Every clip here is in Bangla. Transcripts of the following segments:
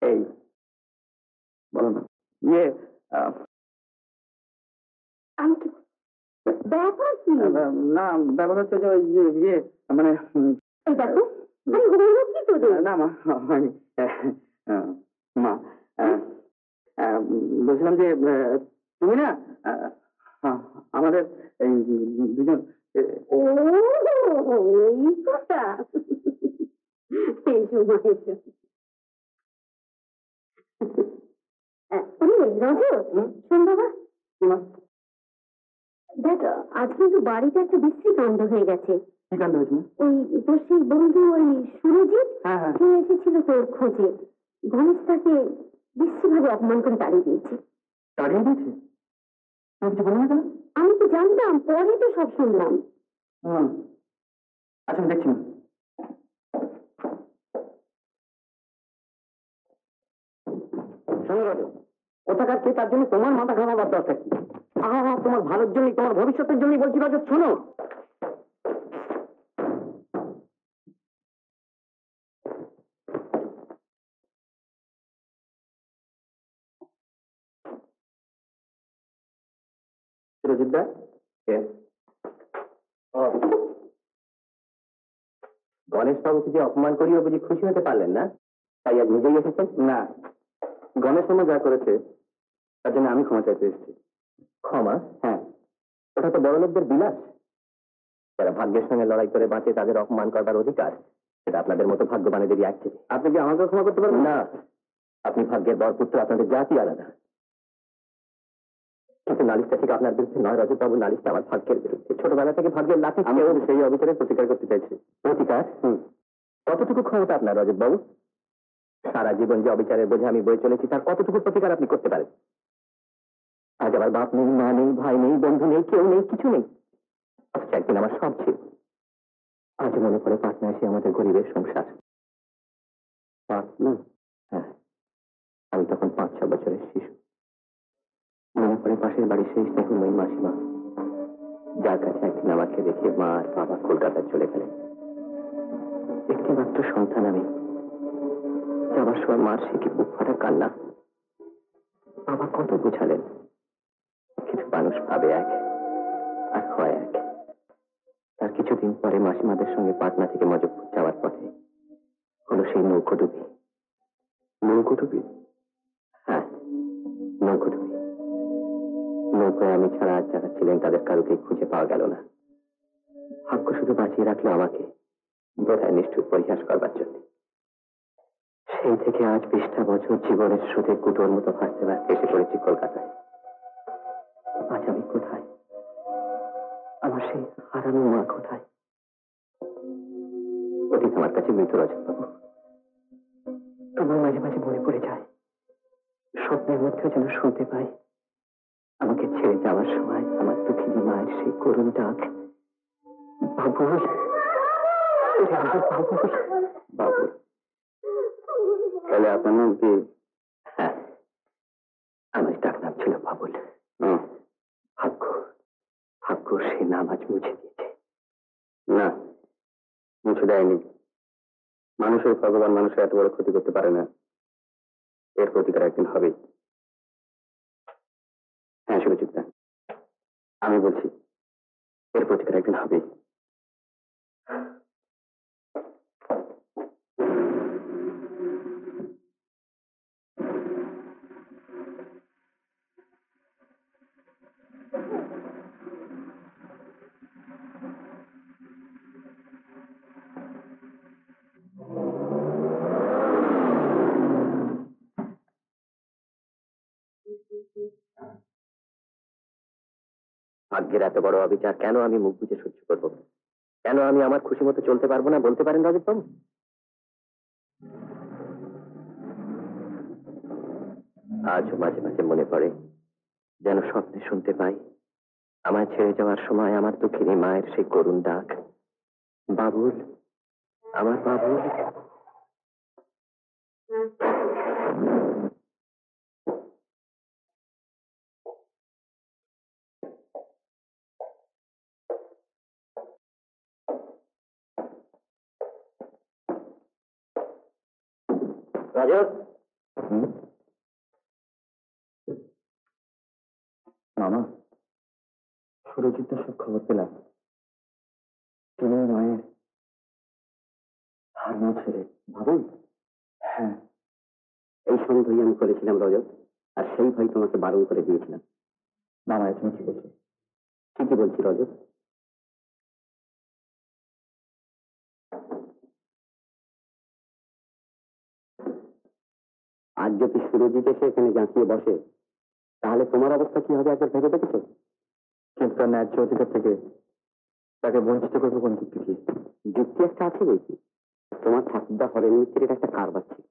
এই বলো না। ইয়ে আমি কি ব্যাপার কি? না, ব্যাপার হচ্ছে যে ওই যে ইয়ে মানে এই দেখো, আরে হলো কি তোদের? না মা, হয়নি। মা, বলছিলাম যে তুমি না আমাদের এই দুজন। ও এই কথা, এসো মা, এসো। রজত, শোন বাবা, দেখ আজ কিন্তু বাড়িতে একটা বিশ্রী কাণ্ড হয়ে গেছে। কি কাণ্ড হয়েছে? ওই তোর সেই বন্ধু ওই সুরজিৎ, সে এসেছিল তোর খোঁজে। গণেশ তাকে বিশ্রীভাবে অপমান করে তাড়িয়ে দিয়েছে। তাড়িয়ে দিয়েছে? কিছু বলবো না কেন? আমি তো জানতাম, পরে তো সব শুনলাম। আচ্ছা, আমি দেখছি। কোথাকার কে, তার জন্য তোমার মাথা ঘামাবার দরকার কি? তোমার ভালোর জন্যই, তোমার ভবিষ্যতের জন্যই বলছি রজত, শোনো। সুরজিৎ দা, গণেশ বাবুকে যে অপমান করিও বুঝি খুশি হতে পারলেন না, তাই আজ নিজেই এসেছেন? না, গণেশ বাবু যা করেছে তার জন্য আমি ক্ষমা চাইতে এসেছি। ক্ষমা? হ্যাঁ, ওটা তো বড় লোকদের বিলাস। যারা ভাগ্যের সঙ্গে লড়াই করে বাঁচে তাদের অপমান করবার অধিকার সেটা আপনাদের মতো ভাগ্যবানেদেরই আছে। আপনি কি আমাকে ক্ষমা করতে পারবেন? না, আপনি ভাগ্যের বরপুত্র, আপনাদের জাতি আলাদা। কিন্তু নালিশটা ঠিক আপনার বিরুদ্ধে নয় রজত বাবু, নালিশটা আমার ভাগ্যের বিরুদ্ধে। ছোটবেলা থেকে ভাগ্যের লাঠি সেই অবিচারের প্রতিকার করতে চাইছি। প্রতিকার? কতটুকু ক্ষমতা আপনার রজত বাবু? সারা জীবন যে অবিচারের বোঝে আমি বয়ে চলেছি, তার কতটুকু প্রতিকার আপনি করতে পারেন? আজ আমার বাপ নেই, মা নেই, ভাই নেই, বন্ধু নেই, কেউ নেই, কিছু নেই। অথচ একদিন আমার সব ছিল। আজ মনে পড়ে পাটনা এসে আমাদের গরিবের সংসার। পাটনা? হ্যাঁ, আমি তখন 5-6 বছরের শিশু। মনে পড়ে পাশের বাড়ির সেই স্নেহময়ী মাসিমা, যার কাছে একদিন আমাকে রেখে মা আর বাবা কলকাতায় চলে গেলেন। একটি মাত্র সন্তান আমি। যাবার সময় মার সে কি বুক ফাটা কান্না। বাবা কত বুঝালেন, কিন্তু মানুষ ভাবে এক আর হয় এক। তার কিছুদিন পরে মাসিমাদের সঙ্গে পাটনা থেকে মজফপুর যাওয়ার পথে হলো সেই নৌকোডুবি। নৌকোডুবি? হ্যাঁ, নৌকোডুবি। নৌকায় আমি ছাড়া আর যারা ছিলেন তাদের কারোকে খুঁজে পাওয়া গেল না। ভাগ্য শুধু বাঁচিয়ে রাখলো আমাকে, বোধহয় নিষ্ঠুর পরিহাস করবার জন্য। সেই থেকে আজ 20টা বছর জীবনের স্রোতে কুটোর মতো ভাসতে ভাসতে এসে পড়েছি কলকাতায়। আজ আমি কোথায়? আমার সেই হারানো মা কোথায়? অতীত আমার কাছে মৃত রজত বাবু। তবুও মাঝে মাঝে মনে পড়ে যায়, স্বপ্নের মধ্যে যেন শুনতে পাই আমাকে ছেড়ে যাওয়ার সময় আমার দুঃখিনী মায়ের সেই করুণ ডাক, বাবুল, বাবুল, বাবুল। তাহলে আপনার নাম কি? হ্যাঁ, আমার ডাক নাম ছিল বাবুল। ভাগ্য, ভাগ্য সে নাম আজ মুছে দিয়েছে। না, মুছে দেয়নি। মানুষের ভগবান মানুষের এত বড় ক্ষতি করতে পারে না। এর প্রতিকার একদিন হবেই। হ্যাঁ সুরজিৎ দা, আমি বলছি এর প্রতিকার একদিন হবেই। ভাগ্যের এত বড় অবিচার কেন আমি মুখ বুঝে সহ্য করবো? কেন আমি আমার খুশি মতো চলতে পারবো না? বলতে পারেন রজত বাবু? আজ মাঝে মাঝে মনে পড়ে, যেন স্বপ্নে শুনতে পাই আমায় ছেড়ে যাওয়ার সময় আমার দুঃখিনী মায়ের সেই করুণ ডাক, বাবুল, আমার বাবুল। রজত, মামা, সুরজিতের সব খবর পেলাম। তিনি মায়ের হারানো ছেলে। ভাবুন। হ্যাঁ, এই সন্দেহই আমি করেছিলাম রজত, আর সেই ভয় তোমাকে বারণ করে দিয়েছিলাম। মামা, তুমি কি বলছো? ঠিকই বলছি রজত। আজ যদি সুরজিৎ এসে এখানে জাঁকিয়ে বসে, তাহলে তোমার অবস্থা কি হবে একবার ভেবে দেখেছো? কিন্তু তার ন্যায্য অধিকার থেকে তাকে বঞ্চিত করবো কোন যুক্তি কি? যুক্তি একটা আছে বলছি। তোমার ঠাকুরদা হরেন মিত্রের একটা কারবার ছিল,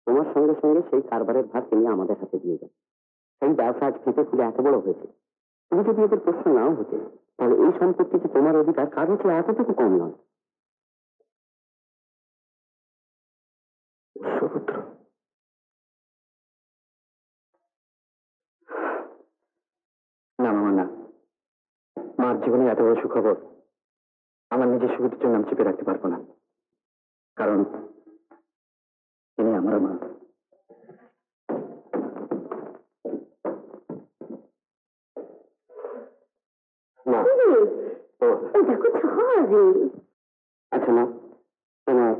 তোমার সঙ্গে সঙ্গে সেই কারবারের ভার তিনি আমাদের হাতে দিয়ে যান। সেই ব্যবসা আজ ফেটে ফুলে এত বড় হয়েছে। তুমি যদি এদের প্রশ্ন নাও হতে, তাহলে এই সম্পত্তিতে তোমার অধিকার কার হচ্ছে এতটুকু কম নয়। সুপুত্র, না মামা না, মার জীবনে এত বড় সুখবর আমার নিজের সুবিধার জন্য আমি চেপে রাখতে পারবো না, কারণ তিনি আমার মা। না, দেখো ঝড়ে। আচ্ছা না, তোমার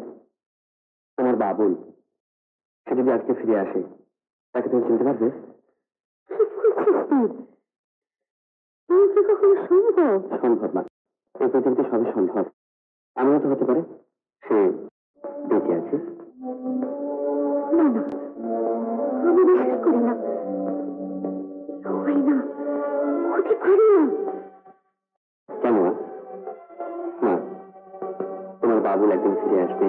তোমার বাবুল সে যদি আজকে ফিরে আসে, তাকে তুমি চিনতে পারবে? কখনো সম্ভব? সম্ভব না। এই পৃথিবীতে সবই সম্ভব। এমনও তো হতে পারে সে বেঁচে আছে। না না, আমি বিশ্বাস করি না। হয় না, হতে পারে না। কেন না? তোমার বাবুল একদিন ফিরে আসবে,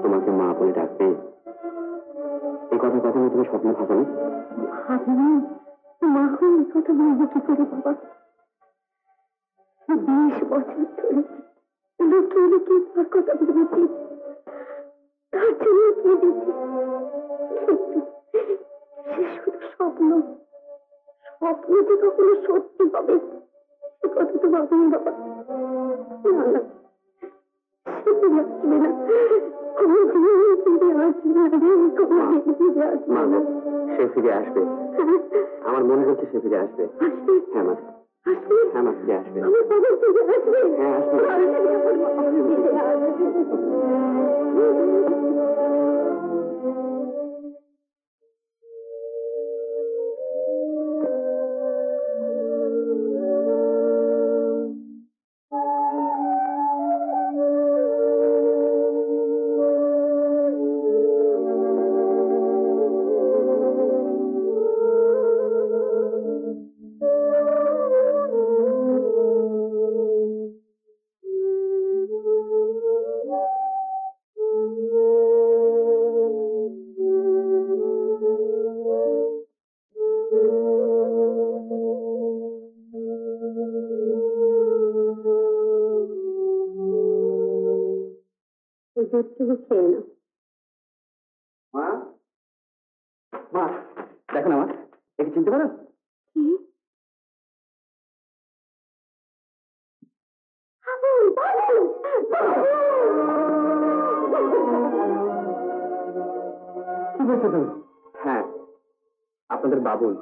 তোমাকে মা বলে ডাকবে, এই কথা কখনো তুমি স্বপ্ন ভাবনি? ভাবিনি। মা হয়ে এই কথা বলবো কি করে বাবা? 20 বছর ধরে লুকিয়ে লুকিয়ে তার কথা ভেবেছি, তার জন্য কেঁদেছি। সে শুধু স্বপ্ন, স্বপ্ন যে কখনো সত্যি হবে সে কথা তো ভাবিনি বাবা। না না, সে ফিরে আসবে না, কোনোদিন ফিরে আসবে না রে, কোনোদিন ফিরে আসবে না। সে ফিরে আসবে, আমার মনে হচ্ছে সে ফিরে আসবে। আসবে? হ্যাঁ মা, আসবে। হ্যাঁ মা, ফিরে আসবে। আমার বাবা ফিরে আসবে। হ্যাঁ আসবে, আসবে, আমার বাবা ফিরে আসবে। এই দুধটুকু খেয়ে নাও। মা, মা, দেখো না মা, একে চিনতে পারো? কি বলছো তুমি? হ্যাঁ, আপনাদের বাবুল।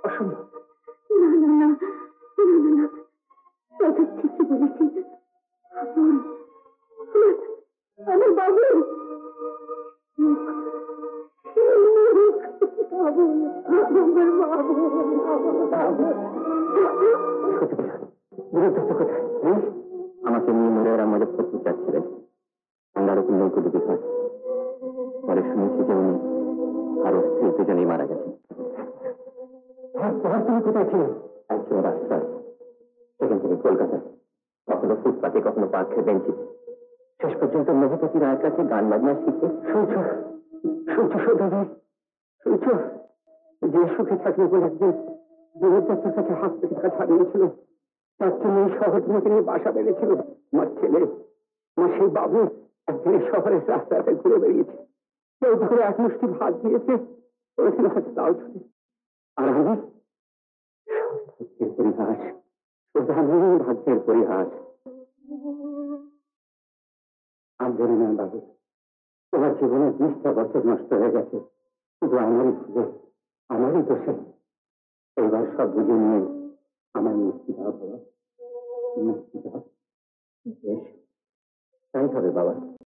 অসম্ভব। না না না, না না না, কথা ঠিকই বলেছি। বাবুল, আমার বাবুল। বাবুল, আমার বাবুল। আমাকে নিয়ে মেয়েরা মজা করতে চাচ্ছিলেন, আমার উপর নৌকুডুবি হয়। পরে শুনেছি যে উনি আর স্ত্রী দুজনেই মারা গেছেন। তুমি কোথায় ছিলে? একজন রাস্তায়, সেখান থেকে কলকাতায়, কখনো ফুটপাতে, কখনো পার্কের বেঞ্চিতে, শেষ পর্যন্ত মধুপতি রায়ের কাছে গান বাজনা শিখে। শুনছ শুনছ সৌদাগর, শুনছ? যে সুখে থাকবে বলে একদিন দেবদাসের কাছে হাত পেতে কাছে হারিয়েছিল, তার জন্য এই শহর থেকে নিয়ে বাসা বেড়েছিল। আমার ছেলে, আমার সেই বাবু একদিন এই শহরের রাস্তাতে ঘুরে বেরিয়েছে, কেউ ধরে এক মুষ্টি ভাত দিয়েছে, করেছিল হয়তো তাও ছুটে। আর আমি ভাগ্যের পরিহাস, প্রধানই ভাগ্যের পরিহাস। আর ধরে নেন বাবু, তোমার জীবনে 20টা বছর নষ্ট হয়ে গেছে। শুধু আমারই ভুলে, আমারই দোষে। এইবার সব বুঝে নিয়ে আমার মুক্তি দাও বাবা, মুক্তি দাও। বেশ, তাই হবে বাবা।